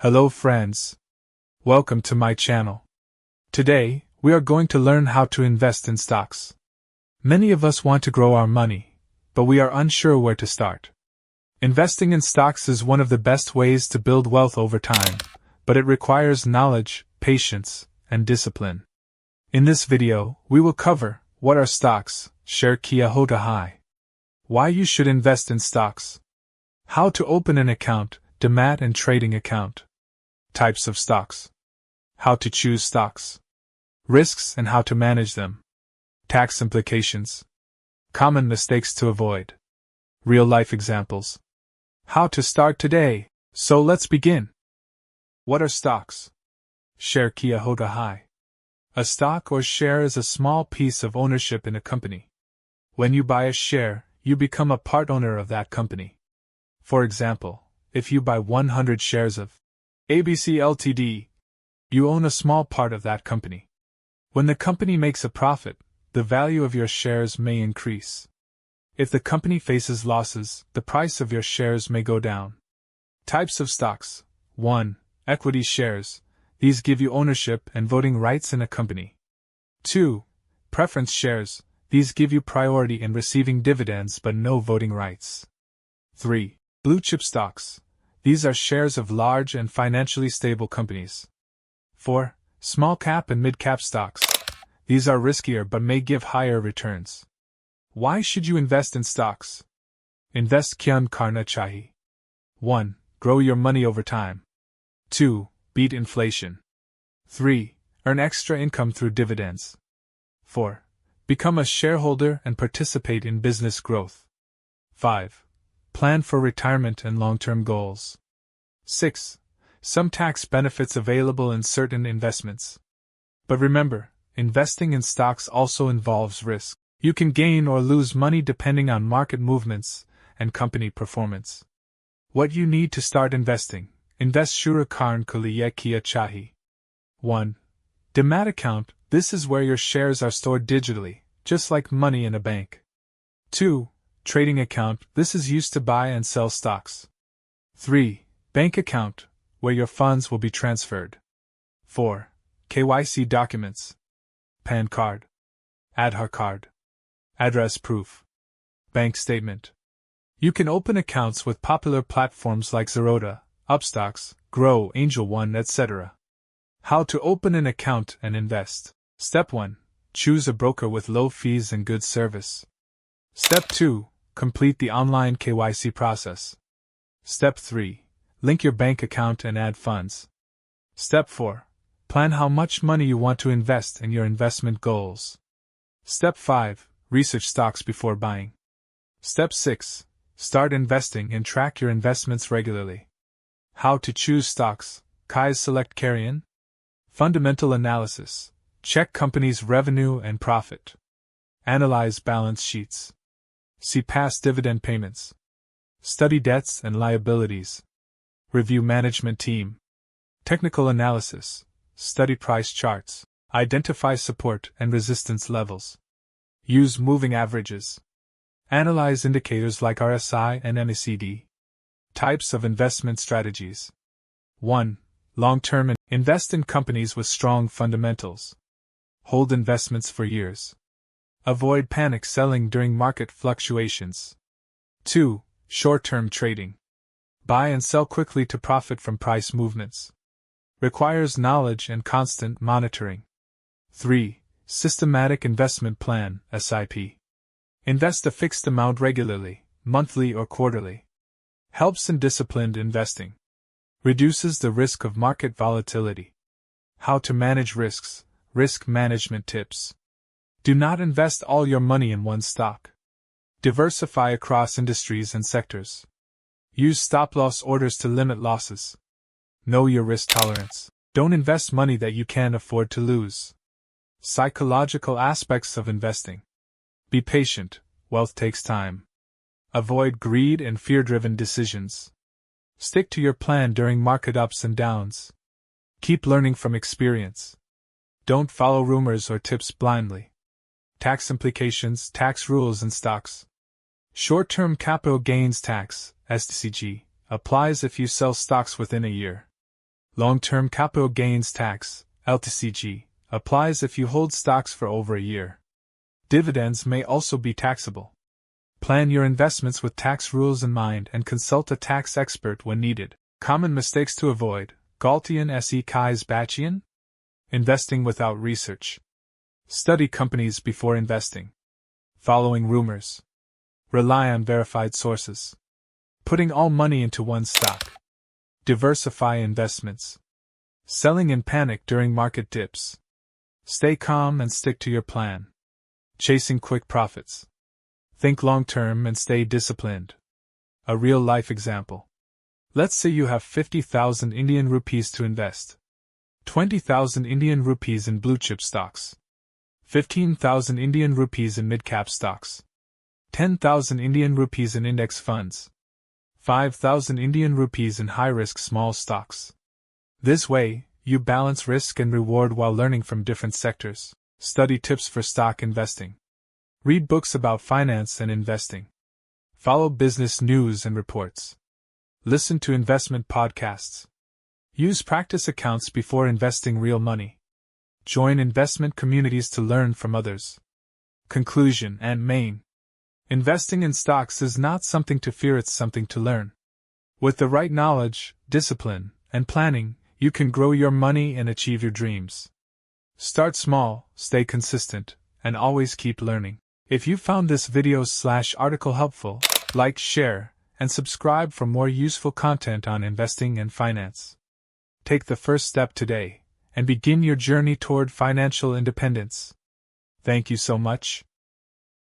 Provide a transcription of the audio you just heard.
Hello friends. Welcome to my channel. Today, we are going to learn how to invest in stocks. Many of us want to grow our money, but we are unsure where to start. Investing in stocks is one of the best ways to build wealth over time, but it requires knowledge, patience, and discipline. In this video, we will cover what are stocks, share Kia Hota Hai, why you should invest in stocks, how to open an account, demat and trading account, types of stocks, how to choose stocks, risks and how to manage them, tax implications, common mistakes to avoid, real-life examples, how to start today. So let's begin. What are stocks? Share Kia Hota Hai. A stock or share is a small piece of ownership in a company. When you buy a share, you become a part owner of that company. For example, if you buy 100 shares of ABC Ltd., you own a small part of that company. When the company makes a profit, the value of your shares may increase. If the company faces losses, the price of your shares may go down. Types of stocks. 1. Equity shares. These give you ownership and voting rights in a company. 2. Preference shares. These give you priority in receiving dividends but no voting rights. 3. Blue chip stocks. These are shares of large and financially stable companies. 4. Small cap and mid cap stocks. These are riskier but may give higher returns. Why should you invest in stocks? Invest Kyun Karna Chahi. 1. Grow your money over time. 2. Beat inflation. 3. Earn extra income through dividends. 4. Become a shareholder and participate in business growth. 5. Plan for retirement and long-term goals. 6. Some tax benefits available in certain investments. But remember, investing in stocks also involves risk. You can gain or lose money depending on market movements and company performance. What you need to start investing. Invest Shura Karn Kuliya Kia Chahi. 1. Demat account. This is where your shares are stored digitally, just like money in a bank. 2. Trading account. This is used to buy and sell stocks. 3. Bank account, where your funds will be transferred. 4. KYC documents. PAN card, Aadhaar card, address proof, bank statement. You can open accounts with popular platforms like Zerodha, Upstocks, Grow, Angel One, etc. How to open an account and invest. Step 1. Choose a broker with low fees and good service. Step 2. Complete the online KYC process. Step 3. Link your bank account and add funds. Step 4. Plan how much money you want to invest and your investment goals. Step 5. Research stocks before buying. Step 6. Start investing and track your investments regularly. How to choose stocks. Kai's Select Carrion. Fundamental analysis. Check company's revenue and profit. Analyze balance sheets. See past dividend payments. Study debts and liabilities. Review management team. Technical analysis. Study price charts. Identify support and resistance levels. Use moving averages. Analyze indicators like RSI and MACD. Types of investment strategies. 1. Long-term. Invest in companies with strong fundamentals. Hold investments for years. Avoid panic selling during market fluctuations. 2. Short-term trading. Buy and sell quickly to profit from price movements. Requires knowledge and constant monitoring. 3. Systematic investment plan, SIP. Invest a fixed amount regularly, monthly or quarterly. Helps in disciplined investing. Reduces the risk of market volatility. How to manage risks, risk management tips. Do not invest all your money in one stock. Diversify across industries and sectors. Use stop-loss orders to limit losses. Know your risk tolerance. Don't invest money that you can't afford to lose. Psychological aspects of investing. Be patient, wealth takes time. Avoid greed and fear-driven decisions. Stick to your plan during market ups and downs. Keep learning from experience. Don't follow rumors or tips blindly. Tax implications, tax rules in stocks. Short-term capital gains tax, STCG, applies if you sell stocks within a year. Long-term capital gains tax, LTCG, applies if you hold stocks for over a year. Dividends may also be taxable. Plan your investments with tax rules in mind and consult a tax expert when needed. Common mistakes to avoid. Galtian se Kais Bachian? Investing without research. Study companies before investing. Following rumors. Rely on verified sources. Putting all money into one stock. Diversify investments. Selling in panic during market dips. Stay calm and stick to your plan. Chasing quick profits. Think long-term and stay disciplined. A real-life example. Let's say you have 50,000 Indian rupees to invest. 20,000 Indian rupees in blue-chip stocks. 15,000 Indian rupees in mid-cap stocks. 10,000 Indian rupees in index funds. 5,000 Indian rupees in high-risk small stocks. This way, you balance risk and reward while learning from different sectors. Study tips for stock investing. Read books about finance and investing. Follow business news and reports. Listen to investment podcasts. Use practice accounts before investing real money. Join investment communities to learn from others. Conclusion and main. Investing in stocks is not something to fear, it's something to learn. With the right knowledge, discipline, and planning, you can grow your money and achieve your dreams. Start small, stay consistent, and always keep learning. If you found this video/article helpful, like, share, and subscribe for more useful content on investing and finance. Take the first step today, and begin your journey toward financial independence. Thank you so much.